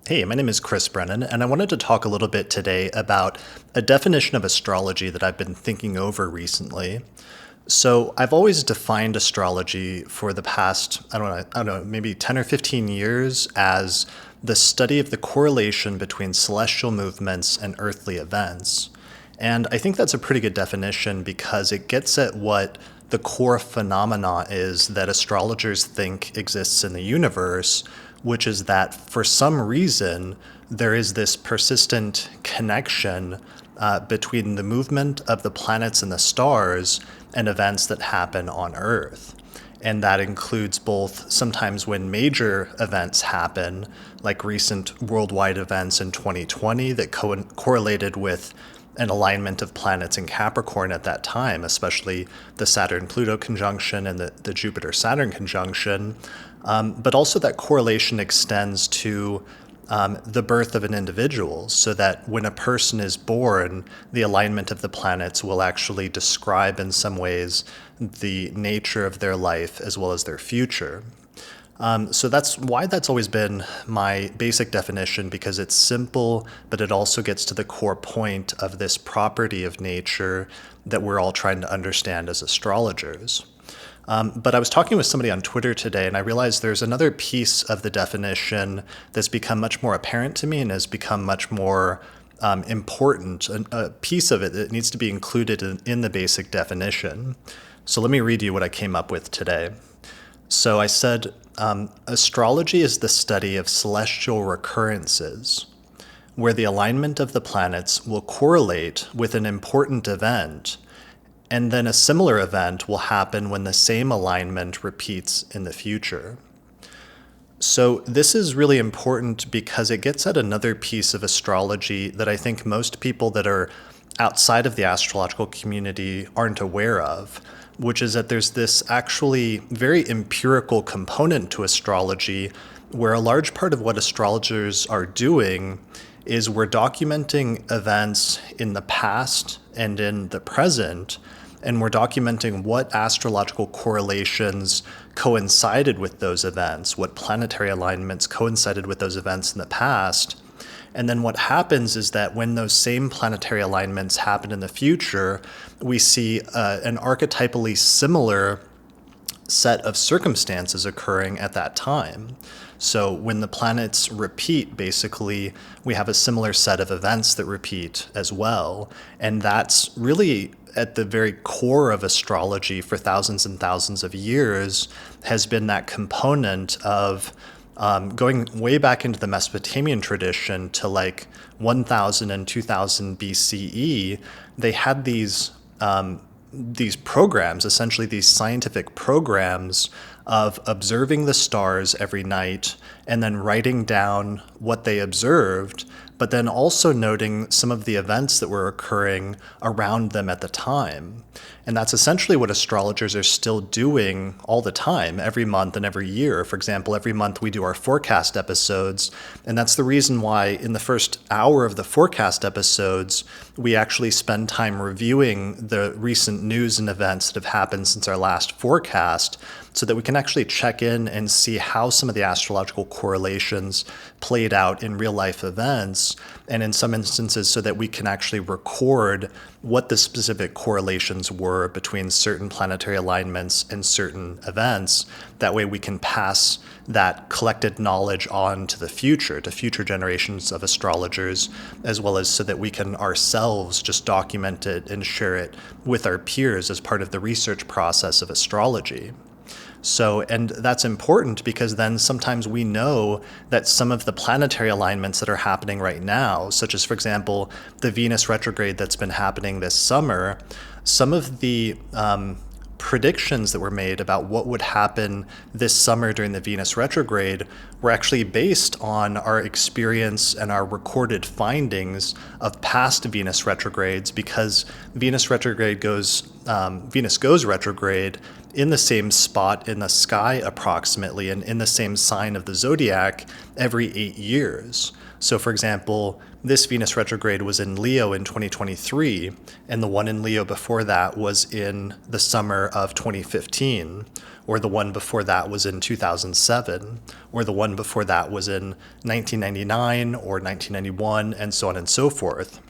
Hey, my name is Chris Brennan, and I wanted to talk a little bit today about a definition of astrology that I've been thinking over recently. So, I've always defined astrology for the past, I don't know, maybe 10 or 15 years as the study of the correlation between celestial movements and earthly events. And I think that's a pretty good definition because it gets at what the core phenomena is that astrologers think exists in the universe, which is that for some reason there is this persistent connection between the movement of the planets and the stars and events that happen on Earth. And that includes both sometimes when major events happen, like recent worldwide events in 2020 that correlated with an alignment of planets in Capricorn at that time, especially the Saturn-Pluto conjunction and the Jupiter-Saturn conjunction. But also that correlation extends to the birth of an individual, so that when a person is born, the alignment of the planets will actually describe in some ways the nature of their life as well as their future. So that's why that's always been my basic definition, because it's simple, but it also gets to the core point of this property of nature that we're all trying to understand as astrologers. But I was talking with somebody on Twitter today, and I realized there's another piece of the definition that's become much more apparent to me and has become much more important, a piece of it that needs to be included in the basic definition. So let me read you what I came up with today. So I said, astrology is the study of celestial recurrences, where the alignment of the planets will correlate with an important event, and then a similar event will happen when the same alignment repeats in the future. So this is really important because it gets at another piece of astrology that I think most people that are outside of the astrological community aren't aware of, which is that there's this actually very empirical component to astrology, where a large part of what astrologers are doing is we're documenting events in the past and in the present, and we're documenting what astrological correlations coincided with those events, what planetary alignments coincided with those events in the past. And then what happens is that when those same planetary alignments happen in the future, we see an archetypally similar set of circumstances occurring at that time. So when the planets repeat, basically, we have a similar set of events that repeat as well. And that's really at the very core of astrology for thousands and thousands of years, has been that component of going way back into the Mesopotamian tradition to like 1000 and 2000 BCE. They had these programs, essentially these scientific programs of observing the stars every night and then writing down what they observed, but then also noting some of the events that were occurring around them at the time. And that's essentially what astrologers are still doing all the time, every month and every year. For example, every month we do our forecast episodes, and that's the reason why in the first hour of the forecast episodes, we actually spend time reviewing the recent news and events that have happened since our last forecast, so that we can actually check in and see how some of the astrological correlations played out in real life events, and in some instances so that we can actually record what the specific correlations were between certain planetary alignments and certain events. That way we can pass that collected knowledge on to the future, to future generations of astrologers, as well as so that we can ourselves just document it and share it with our peers as part of the research process of astrology. So, and that's important because then sometimes we know that some of the planetary alignments that are happening right now, such as, for example, the Venus retrograde that's been happening this summer, some of the predictions that were made about what would happen this summer during the Venus retrograde were actually based on our experience and our recorded findings of past Venus retrogrades, because Venus goes retrograde in the same spot in the sky approximately and in the same sign of the zodiac every 8 years. So, for example, this Venus retrograde was in Leo in 2023, and the one in Leo before that was in the summer of 2015, or the one before that was in 2007, or the one before that was in 1999 or 1991, and so on and so forth.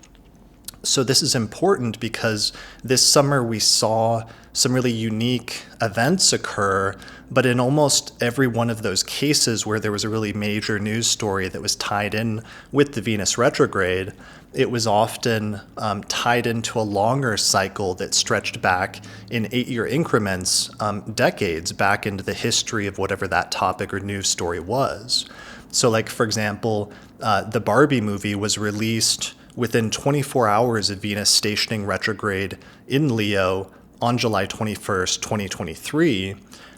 So this is important because this summer we saw some really unique events occur, but in almost every one of those cases where there was a really major news story that was tied in with the Venus retrograde, it was often tied into a longer cycle that stretched back in 8-year increments, decades back into the history of whatever that topic or news story was. So like, for example, the Barbie movie was released within 24 hours of Venus stationing retrograde in Leo on July 21st, 2023.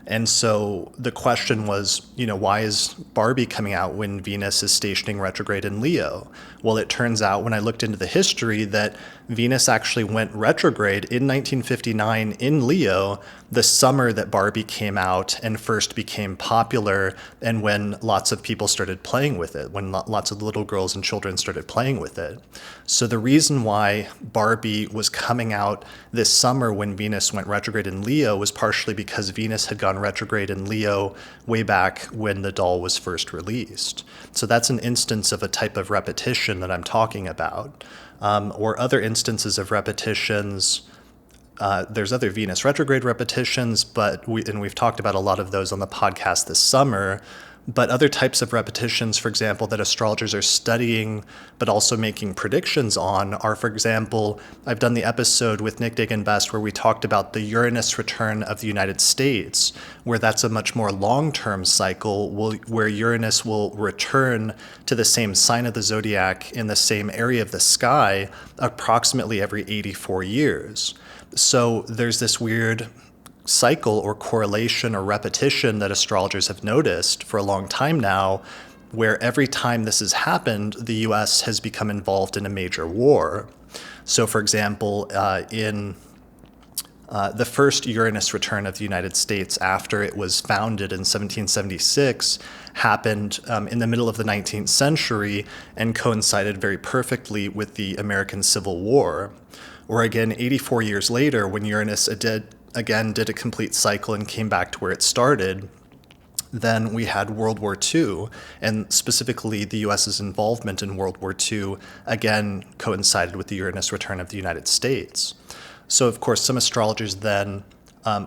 And so the question was, why is Barbie coming out when Venus is stationing retrograde in Leo? Well, it turns out when I looked into the history that Venus actually went retrograde in 1959 in Leo, the summer that Barbie came out and first became popular, and when lots of people started playing with it, when lots of little girls and children started playing with it. So the reason why Barbie was coming out this summer when Venus went retrograde in Leo was partially because Venus had gone retrograde in Leo way back when the doll was first released. So that's an instance of a type of repetition that I'm talking about. Or other instances of repetitions. There's other Venus retrograde repetitions, but we've talked about a lot of those on the podcast this summer. But other types of repetitions, for example, that astrologers are studying but also making predictions on are, for example, I've done the episode with Nick Dagan Best where we talked about the Uranus return of the United States, where that's a much more long-term cycle where Uranus will return to the same sign of the zodiac in the same area of the sky approximately every 84 years. So there's this weird cycle or correlation or repetition that astrologers have noticed for a long time now, where every time this has happened, the US has become involved in a major war. So, for example, in the first Uranus return of the United States after it was founded in 1776 happened in the middle of the 19th century and coincided very perfectly with the American Civil War. Or again, 84 years later, when Uranus did a complete cycle and came back to where it started, then we had World War II, and specifically the US's involvement in World War II again coincided with the Uranus return of the United States. So of course some astrologers then,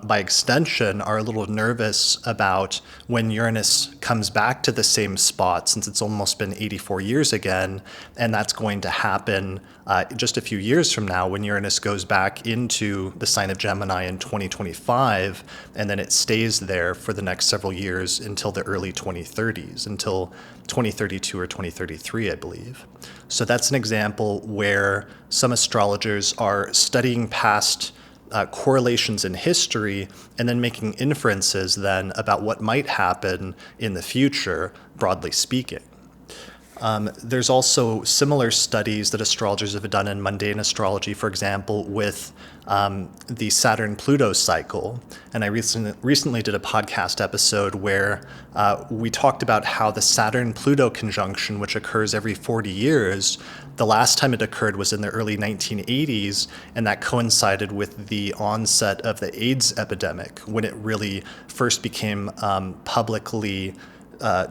by extension, are a little nervous about when Uranus comes back to the same spot, since it's almost been 84 years again, and that's going to happen just a few years from now when Uranus goes back into the sign of Gemini in 2025, and then it stays there for the next several years until the early 2030s, until 2032 or 2033, I believe. So that's an example where some astrologers are studying past correlations in history and then making inferences then about what might happen in the future, broadly speaking. There's also similar studies that astrologers have done in mundane astrology, for example, with the Saturn-Pluto cycle. And I recently did a podcast episode where we talked about how the Saturn-Pluto conjunction, which occurs every 40 years, the last time it occurred was in the early 1980s, and that coincided with the onset of the AIDS epidemic, when it really first became publicly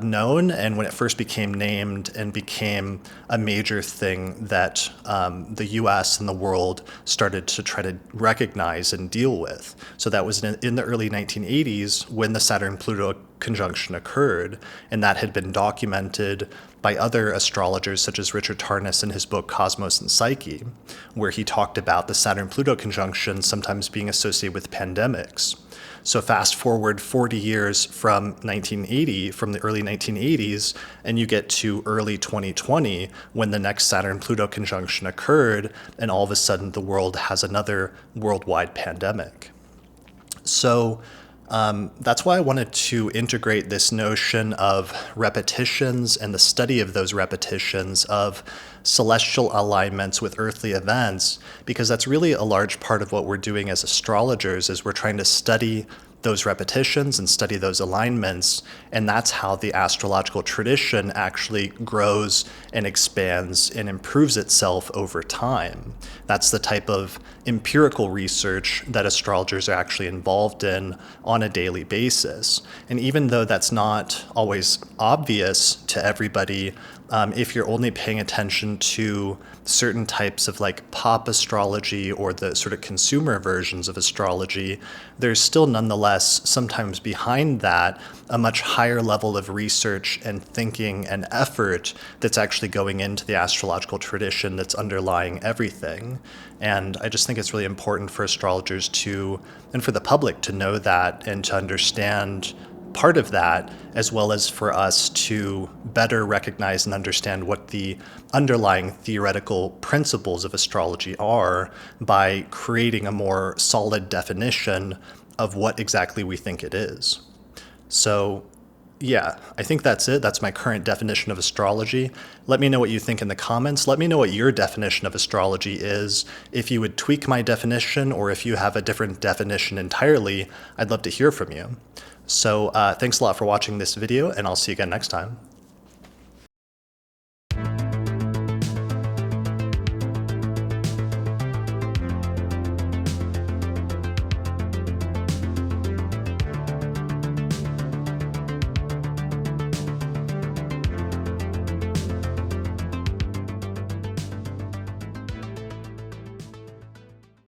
known, and when it first became named and became a major thing that the US and the world started to try to recognize and deal with. So that was in the early 1980s when the Saturn-Pluto conjunction occurred, and that had been documented by other astrologers such as Richard Tarnas in his book Cosmos and Psyche, where he talked about the Saturn-Pluto conjunction sometimes being associated with pandemics. So fast forward 40 years from 1980, from the early 1980s, and you get to early 2020 when the next Saturn-Pluto conjunction occurred, and all of a sudden the world has another worldwide pandemic. So that's why I wanted to integrate this notion of repetitions and the study of those repetitions of celestial alignments with earthly events, because that's really a large part of what we're doing as astrologers, is we're trying to study those repetitions and study those alignments. And that's how the astrological tradition actually grows and expands and improves itself over time. That's the type of empirical research that astrologers are actually involved in on a daily basis. And even though that's not always obvious to everybody, if you're only paying attention to certain types of like pop astrology or the sort of consumer versions of astrology, there's still nonetheless sometimes behind that a much higher level of research and thinking and effort that's actually going into the astrological tradition that's underlying everything. And I just think it's really important for astrologers to, and for the public to know that and to understand part of that, as well as for us to better recognize and understand what the underlying theoretical principles of astrology are by creating a more solid definition of what exactly we think it is. So yeah, I think that's it. That's my current definition of astrology. Let me know what you think in the comments. Let me know what your definition of astrology is. If you would tweak my definition or if you have a different definition entirely, I'd love to hear from you. So thanks a lot for watching this video, and I'll see you again next time.